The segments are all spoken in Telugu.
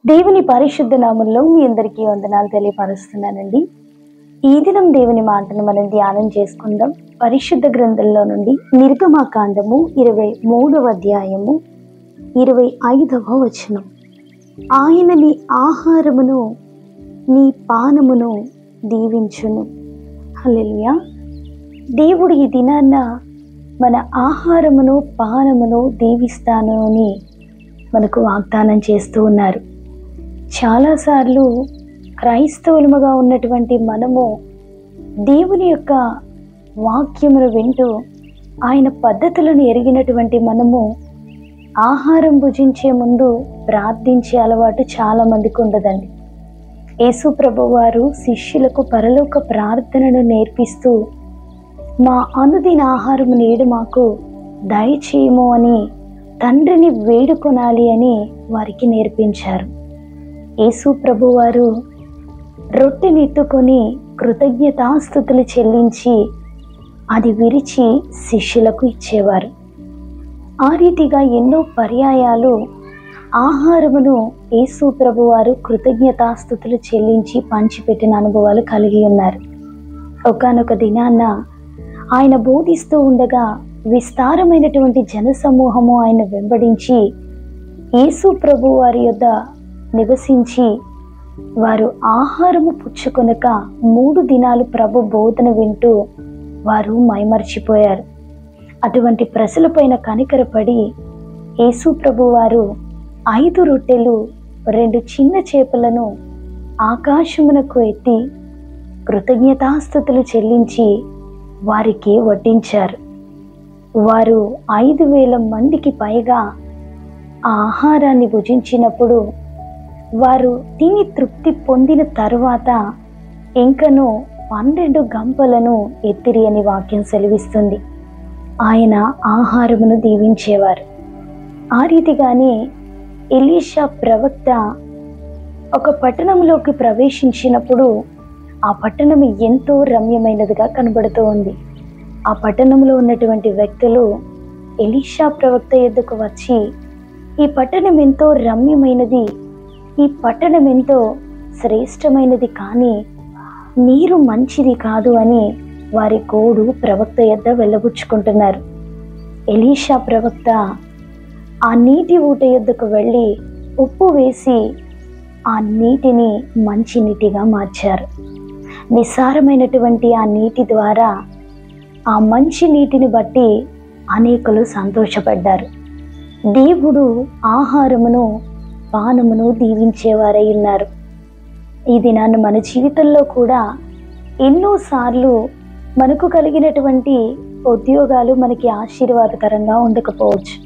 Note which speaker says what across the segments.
Speaker 1: దేవుని పరిశుద్ధ నామంలో మీ అందరికీ వందనాలు తెలియపరుస్తున్నానండి. ఈ దినం దేవుని మాటను మనం ధ్యానం చేసుకుందాం. పరిశుద్ధ గ్రంథంలో నుండి నిర్గమకాండము 23వ అధ్యాయము 25వ వచనం. ఆయన నీ ఆహారమును నీ పానమును దీవించును. హల్లెలూయా. దేవుడు ఈ దినాన్న మన ఆహారమును పానమును దీవిస్తాను అని మనకు వాగ్దానం చేస్తూ ఉన్నారు. చాలాసార్లు క్రైస్తవులముగా ఉన్నటువంటి మనము దేవుని యొక్క వాక్యమును వింటూ ఆయన పద్ధతులను ఎరిగినటువంటి మనము ఆహారం భుజించే ముందు ప్రార్థించే అలవాటు చాలా మందికి ఉండదండి. యేసు ప్రభువారు శిష్యులకు పరలోక ప్రార్థనను నేర్పిస్తూ మా అనుదిన ఆహారము నేడు మాకు దయచేయము అని తండ్రిని వేడుకొనాలి అని వారికి నేర్పించారు. యేసు ప్రభువారు రొట్టెనెత్తుకొని కృతజ్ఞతాస్తుతులు చెల్లించి అది విరిచి శిష్యులకు ఇచ్చేవారు. ఆ రీతిగా ఎన్నో పర్యాయాలు ఆహారమును యేసు ప్రభువారు కృతజ్ఞతాస్తుతులు చెల్లించి పంచిపెట్టిన అనుభవాలు కలిగి ఉన్నారు. ఒకానొక దినాన్న ఆయన బోధిస్తూ ఉండగా విస్తారమైనటువంటి జనసమూహము ఆయన వెంబడించి యేసు ప్రభు వారి యొద్ద నివసించి వారు ఆహారము పుచ్చుకొనక 3 దినాలు ప్రభు బోధన వింటూ వారు మైమర్చిపోయారు. అటువంటి ప్రజలపైన కనికరపడి యేసు ప్రభు వారు 5 రొట్టెలు 2 చిన్న చేపలను ఆకాశమునకు ఎత్తి కృతజ్ఞతాస్తుతులు చెల్లించి వారికి వడ్డించారు. వారు 5,000 మందికి పైగా ఆ ఆహారాన్ని భుజించినప్పుడు వారు తిని తృప్తి పొందిన తరువాత ఇంకను 12 గంపలను ఎత్తిరి అని వాక్యం సెలవిస్తుంది. ఆయన ఆహారమును దీవించేవారు. ఆ రీతిగానే ఎలీషా ప్రవక్త ఒక పట్టణంలోకి ప్రవేశించినప్పుడు ఆ పట్టణం ఎంతో రమ్యమైనదిగా కనబడుతూ ఉంది. ఆ పట్టణంలో ఉన్నటువంటి వ్యక్తులు ఎలీషా ప్రవక్త యొద్దకు వచ్చి, ఈ పట్టణం ఎంతో రమ్యమైనది, ఈ పట్టణం ఎంతో శ్రేష్టమైనది, కానీ నీరు మంచిది కాదు అని వారి గోడు ప్రవక్త యొద్ద వెళ్ళబుచ్చుకుంటున్నారు. ఎలీషా ప్రవక్త ఆ నీటి ఊట యొద్దకు వెళ్ళి ఉప్పు వేసి ఆ నీటిని మంచి నీటిగా మార్చారు. నిస్సారమైనటువంటి ఆ నీటి ద్వారా ఆ మంచి నీటిని బట్టి అనేకులు సంతోషపడ్డారు. దేవుడు ఆహారమును పానమును దీవించేవారై ఉన్నారు. ఈ దినాన్ని మన జీవితంలో కూడా ఎన్నోసార్లు మనకు కలిగినటువంటి ఉద్యోగాలు మనకి ఆశీర్వాదకరంగా ఉండకపోవచ్చు.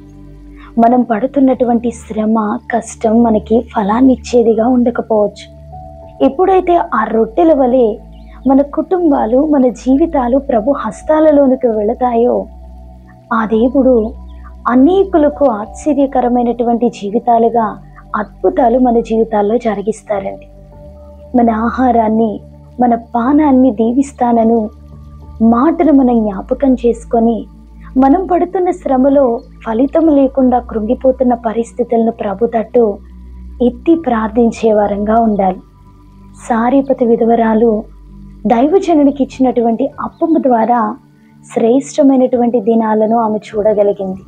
Speaker 1: మనం పడుతున్నటువంటి శ్రమ కష్టం మనకి ఫలాన్ని ఇచ్చేదిగా ఉండకపోవచ్చు. ఎప్పుడైతే ఆ రొట్టెల వలె మన కుటుంబాలు మన జీవితాలు ప్రభు హస్తాలలోనికి వెళతాయో ఆ దేవుడు అనేకులకు ఆశ్చర్యకరమైనటువంటి జీవితాలుగా అద్భుతాలు మన జీవితాల్లో జరిగిస్తారండి. మన ఆహారాన్ని మన పానాన్ని దీవిస్తానను మాటను మనం జ్ఞాపకం చేసుకొని మనం పడుతున్న శ్రమలో ఫలితం లేకుండా కృంగిపోతున్న పరిస్థితులను ప్రభు తట్టు ఎత్తి ప్రార్థించే వారంగా ఉండాలి. సారీపతి విధవరాలు దైవజనునికి ఇచ్చినటువంటి అప్పము ద్వారా శ్రేష్టమైనటువంటి దినాలను ఆమె చూడగలిగింది.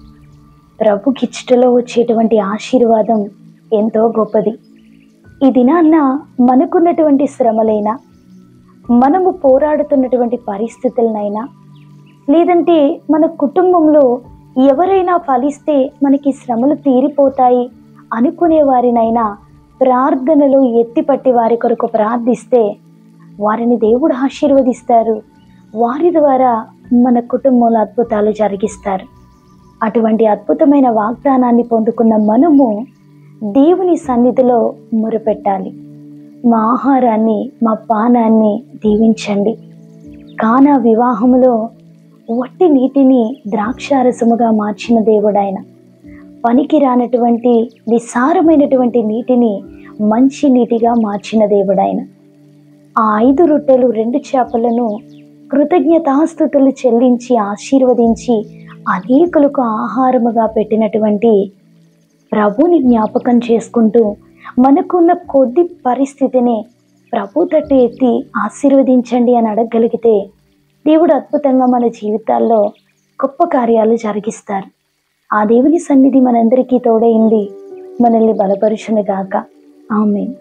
Speaker 1: ప్రభుకిచ్చటలో వచ్చేటువంటి ఆశీర్వాదం ఎంతో గొప్పది. ఈ దినాన్న మనకున్నటువంటి శ్రమలైనా, మనము పోరాడుతున్నటువంటి పరిస్థితులనైనా, లేదంటే మన కుటుంబంలో ఎవరైనా ఫలిస్తే మనకి శ్రమలు తీరిపోతాయి అనుకునే వారినైనా ప్రార్థనలో ఎత్తిపట్టి వారి కొరకు ప్రార్థిస్తే వారిని దేవుడు ఆశీర్వదిస్తారు. వారి ద్వారా మన కుటుంబంలో అద్భుతాలు జరిగిస్తారు. అటువంటి అద్భుతమైన వాగ్దానాన్ని పొందుకున్న మనము దేవుని సన్నిధిలో మొరపెట్టాలి. మా ఆహారాన్ని మా పానాన్ని దీవించండి. కానా వివాహములో వట్టి నీటిని ద్రాక్షారసముగా మార్చిన దేవుడాయన, పనికి రానటువంటి నిస్సారమైనటువంటి నీటిని మంచి నీటిగా మార్చిన దేవుడాయన, ఆ 5 రొట్టెలు 2 చేపలను కృతజ్ఞతాస్తుతులు చెల్లించి ఆశీర్వదించి అనేకులకు ఆహారముగా పెట్టినటువంటి ప్రభుని జ్ఞాపకం చేసుకుంటూ మనకున్న కొద్ది పరిస్థితిని ప్రభు తట్టు ఎత్తి ఆశీర్వదించండి అని అడగగలిగితే దేవుడు అద్భుతంగా మన జీవితాల్లో గొప్ప కార్యాలు జరిగిస్తారు. ఆ దేవుని సన్నిధి మనందరికీ తోడైంది, మనల్ని బలపరుచును గాక. ఆమేన్.